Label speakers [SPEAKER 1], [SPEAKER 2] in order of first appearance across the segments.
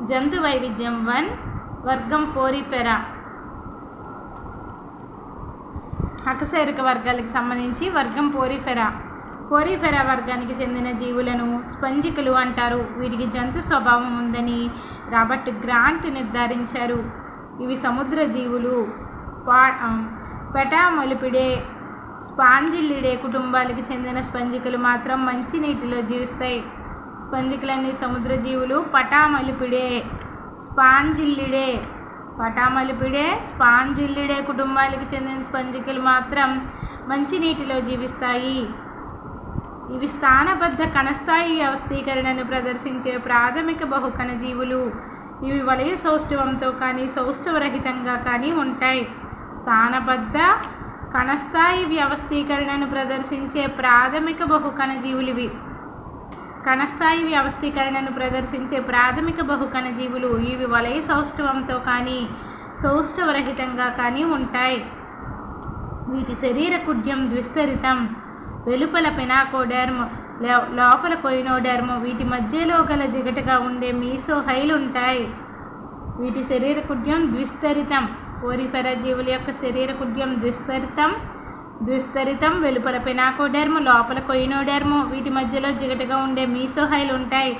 [SPEAKER 1] జంతు వైవిధ్యం 1 వర్గం పోరిఫెరా. అకశేరుక వర్గాలకు సంబంధించి వర్గం పోరిఫెరా. పోరిఫెరా వర్గానికి చెందిన జీవులను స్పంజికలు అంటారు. వీటికి జంతు స్వభావం ఉందని రాబర్ట్ గ్రాంట్ నిర్ధారించారు. ఇవి సముద్ర జీవులు. పెటామొలిపిడే, స్పాంజిల్లిడే కుటుంబాలకు చెందిన స్పంజికలు మాత్రం మంచినీటిలో జీవిస్తాయి. స్పంజికలన్నీ సముద్ర జీవులు. స్పాంజిల్లిడే కుటుంబాలకు చెందిన స్పంజికలు మాత్రం మంచినీటిలో జీవిస్తాయి. ఇవి స్థానబద్ధ కణస్థాయి వ్యవస్థీకరణను ప్రదర్శించే ప్రాథమిక బహుకణ జీవులు. ఇవి వలయ సౌష్ఠవంతో కానీ సౌష్ఠవరహితంగా కానీ ఉంటాయి. స్థానబద్ధ కణస్థాయి వ్యవస్థీకరణను ప్రదర్శించే ప్రాథమిక బహుకణ జీవులు ఇవి. కణస్థాయి వ్యవస్థీకరణను ప్రదర్శించే ప్రాథమిక బహుకణ జీవులు. ఇవి వలయ సౌష్ఠవంతో కానీ సౌష్ఠవరహితంగా కానీ ఉంటాయి. వీటి శరీర కుడ్యం ద్విస్తరితం. వెలుపల పెనాకోడెర్మ్, లోపల కొయినోడెర్మ్. వీటి మధ్యలో గల జిగటగా ఉండే మీసోహైల్ ఉంటాయి. వీటి శరీర కుడ్యం ద్విస్తరితం. పోరిఫెరా జీవుల యొక్క శరీర కుడ్యం ద్విస్తరితం. వెలుపల పెనాకోడెర్మ్, లోపల కొయినోడెర్మ్. వీటి మధ్యలో జిగటగా ఉండే మీసోహైల్ ఉంటాయి.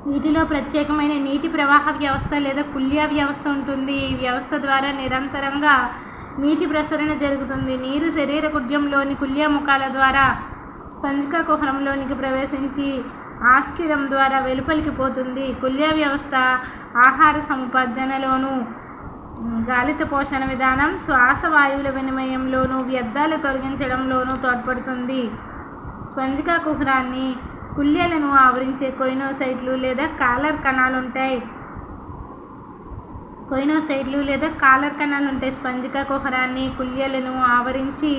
[SPEAKER 1] వీటిలో ప్రత్యేకమైన నీటి ప్రవాహ వ్యవస్థ లేదా కుల్య వ్యవస్థ ఉంటుంది. ఈ వ్యవస్థ ద్వారా నిరంతరంగా నీటి ప్రసరణ జరుగుతుంది. నీరు శరీర కుడ్యంలోని కుల్యముఖాల ద్వారా స్పంజికా కుహరంలోనికి ప్రవేశించి ఆస్కిరం ద్వారా వెలుపలికి పోతుంది. కుల్య వ్యవస్థ ఆహార సముపార్జనలోను, గాలిత పోషణ విధానం, శ్వాస వాయువుల వినిమయంలోను, వ్యర్థాలు తొలగించడంలోనూ తోడ్పడుతుంది. స్పంజికా కుహరాన్ని కుల్యలను ఆవరించే కొయినోసైట్లు లేదా కాలర్ కణాలుంటాయి. స్పంజికా కుహరాన్ని కుల్యలను ఆవరించి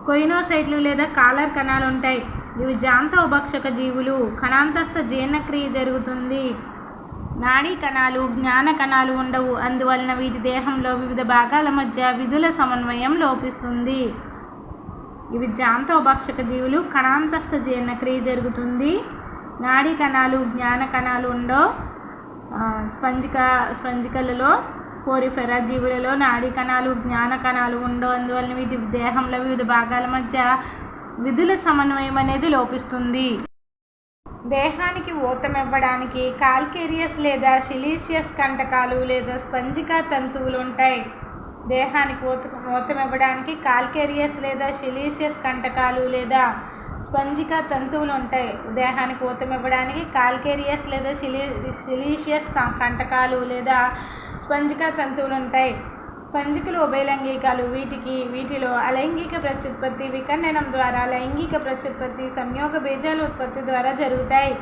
[SPEAKER 1] కొయినోసైట్లు లేదా కాలర్ కణాలుంటాయి. ఇవి జాంతోభక్షక జీవులు. కణాంతస్థ జీర్ణక్రియ జరుగుతుంది. నాడీ కణాలు, జ్ఞాన కణాలు ఉండవు. అందువలన వీటి దేహంలో వివిధ భాగాల మధ్య విధుల సమన్వయం లోపిస్తుంది. ఇవి జాంతోభక్షక జీవులు. కణాంతస్థ జీర్ణక్రియ జరుగుతుంది. నాడీ కణాలు, జ్ఞాన కణాలు ఉండవు. స్పంజికలలో, పోరిఫెరా జీవులలో నాడీ కణాలు, జ్ఞాన కణాలు ఉండవు. అందువలన వీటి దేహంలో వివిధ భాగాల మధ్య విధుల సమన్వయం అనేది లోపిస్తుంది. దేహానికి ఊతమివ్వడానికి కాల్కేరియస్ లేదా సిలీషియస్ కంటకాలు లేదా స్పంజికా తంతువులు ఉంటాయి. దేహానికి ఊతమివ్వడానికి కాల్కేరియస్ లేదా సిలీషియస్ కంటకాలు లేదా స్పంజికా తంతువులు ఉంటాయి. దేహానికి ఊతమివ్వడానికి కాల్కేరియస్ లేదా సిలీషియస్ కంటకాలు లేదా స్పంజికా తంతువులు ఉంటాయి. స్పంజికలు ఉభయలైంగికాలు. వీటిలో అలైంగిక ప్రత్యుత్పత్తి విఖండనం ద్వారా, లైంగిక ప్రత్యుత్పత్తి సంయోగ బీజాల ఉత్పత్తి ద్వారా జరుగుతాయి.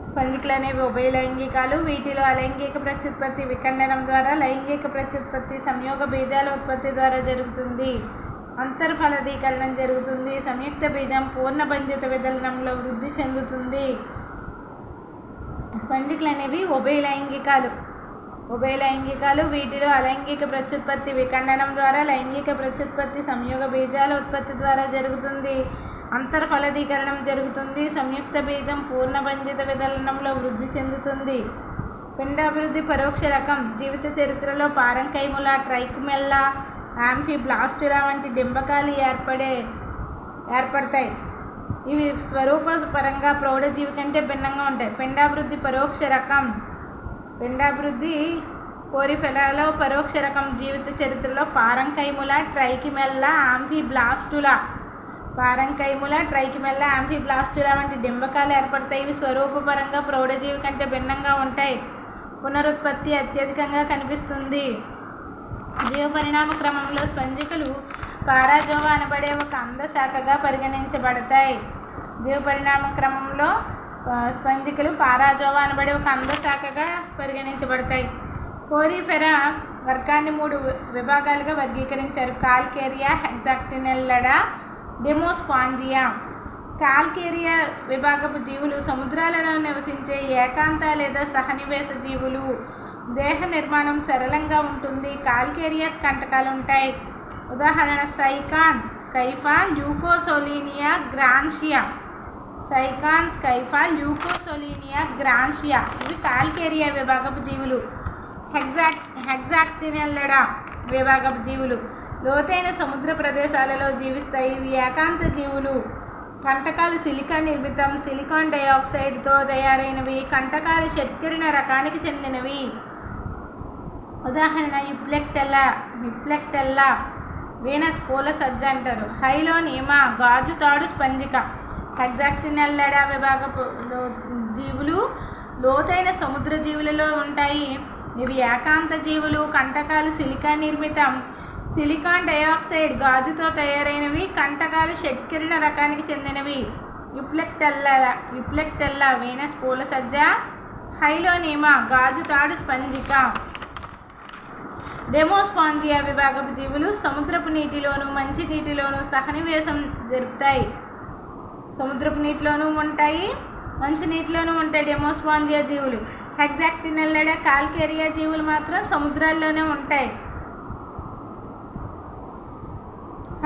[SPEAKER 1] స్పంజికలు అనేవి ఉభయలైంగికాలు. వీటిలో అలైంగిక ప్రత్యుత్పత్తి విఖండనం ద్వారా, లైంగిక ప్రత్యుత్పత్తి సంయోగ బీజాల ఉత్పత్తి ద్వారా జరుగుతుంది. అంతర్ఫలదీకరణం జరుగుతుంది. సంయుక్త బీజం పూర్ణభంజిత విదలనంలో వృద్ధి చెందుతుంది. స్పంజికలు అనేవి ఉభయలైంగికాలు. వీటిలో అలైంగిక ప్రత్యుత్పత్తి విఖండనం ద్వారా, లైంగిక ప్రత్యుత్పత్తి సంయోగ బీజాల ఉత్పత్తి ద్వారా జరుగుతుంది. అంతర్ఫలదీకరణం జరుగుతుంది. సంయుక్త బీజం పూర్ణభంజిత విదలనంలో వృద్ధి చెందుతుంది. పిండాభివృద్ధి పరోక్ష రకం. జీవిత చరిత్రలో పారంకైములా, ట్రైకోమెల్లా, యాంఫీబ్లాస్టులా వంటి డింబకాలు ఏర్పడతాయి. ఇవి స్వరూప పరంగా ప్రౌఢజీవి కంటే భిన్నంగా ఉంటాయి. పిండాభివృద్ధి పరోక్ష రకం. పిండాభివృద్ధి పోరిఫెరాలో పరోక్ష రకం. జీవిత చరిత్రలో పారంకైములా, ట్రైకోమెల్లా, యాంఫీబ్లాస్టులా వంటి డింబకాలు ఏర్పడతాయి. ఇవి స్వరూపపరంగా ప్రౌఢజీవి కంటే భిన్నంగా ఉంటాయి. పునరుత్పత్తి అత్యధికంగా కనిపిస్తుంది. జీవ పరిణామ క్రమంలో స్పంజికలు పారాజోవా అనబడే ఒక అందశాఖగా పరిగణించబడతాయి. జీవ పరిణామ క్రమంలో స్పంజికలు పారాజోవా అనబడే ఒక అందశాఖగా పరిగణించబడతాయి. పోరిఫెరా వర్గాన్ని 3 విభాగాలుగా వర్గీకరించారు. కాల్కేరియా, హెగ్జాక్టినెల్లడా, డెమోస్పాంజియా. కాల్కేరియా విభాగపు జీవులు సముద్రాలలో నివసించే ఏకాంత లేదా సహనివేశ జీవులు. దేహ నిర్మాణం సరళంగా ఉంటుంది. కాల్కేరియస్ కంటకాలు ఉంటాయి. ఉదాహరణ స్కైఫా, ల్యూకోసోలీనియా, గ్రాన్షియా. సైకాన్, స్కైఫా, ల్యూకోసోలీనియా, గ్రాన్షియా ఇవి కాల్కేరియా విభాగపు జీవులు. హెగ్జాక్టినెల్లెడా విభాగపు జీవులు లోతైన సముద్ర ప్రదేశాలలో జీవిస్తాయి. ఇవి ఏకాంత జీవులు. కంటకాలు సిలికాన్ నిర్మితం, సిలికాన్ డయాక్సైడ్తో తయారైనవి. కంటకాలు షట్కిరణ రకానికి చెందినవి. ఉదాహరణ హిప్లెక్టెల్లా వీనస్ పూల సజ్జ అంటారు. హైలోనీమా గాజు తాడు స్పంజిక. హెగ్జాక్టినెల్లెడా విభాగపు జీవులు లోతైన సముద్ర జీవులలో ఉంటాయి. ఇవి ఏకాంత జీవులు. కంటకాలు సిలికాన్ నిర్మితం, సిలికాన్ డయాక్సైడ్ గాజుతో తయారైనవి. కంటకాలు షట్కిరణ రకానికి చెందినవి. హిప్లెక్టెల్లా వీనస్ పూల సజ్జ. హైలోనీమా గాజు తాడు స్పంజిక. డెమోస్పాంజియా విభాగపు జీవులు సముద్రపు నీటిలోను మంచి నీటిలోను సహనివేశం జరుపుతాయి. సముద్రపు నీటిలోనూ ఉంటాయి, మంచి నీటిలోనూ ఉంటాయి డెమోస్పాంజియా జీవులు. హెగ్జాక్టినెల్లెడా కాల్కేరియా జీవులు మాత్రం సముద్రాల్లోనే ఉంటాయి.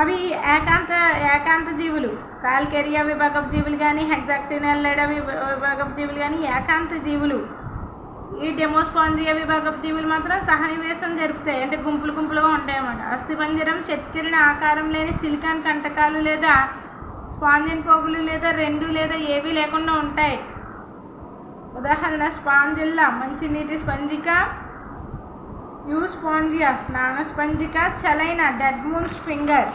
[SPEAKER 1] అవి ఏకాంత జీవులు. కాల్కేరియా విభాగపు జీవులు కానీ హెగ్జాక్టినెల్లెడా విభాగపు జీవులు కానీ ఏకాంత జీవులు. ఈ డెమోస్పాంజియా విభాగపు జీవులు మాత్రం సహనివేశం జరుపుతాయి, అంటే గుంపులు గుంపులుగా ఉంటాయి అన్నమాట. అస్థిపంజరం షట్కిరణ ఆకారం లేని సిలికాన్ కంటకాలు లేదా స్పాంజిన్ పోగులు లేదా రెండు లేదా ఏవీ లేకుండా ఉంటాయి. ఉదాహరణ స్పాంజిల్లా మంచినీటి స్పంజిక, యూస్పాంజియా స్నాన స్పంజిక, చలైనా డెడ్ మూన్స్ ఫింగర్.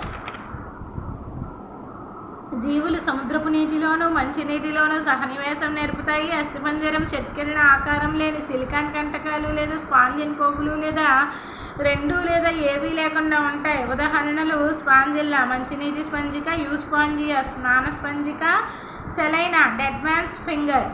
[SPEAKER 1] జీవులు సముద్రపు నీటిలోను మంచినీటిలోను సహనివేశం నేర్పుతాయి. అస్థిపంజరం షట్కిరణ ఆకారం లేని సిలికాన్ కంటకాలు లేదా స్పాంజిన్ పోగులు లేదా రెండు లేదా ఏవీ లేకుండా ఉంటాయి. ఉదాహరణలు స్పాంజిల్లా మంచినీటి స్పంజిక, యూస్పాంజియా స్నాన స్పంజిక, చలైనా డెడ్ మ్యాన్స్ ఫింగర్.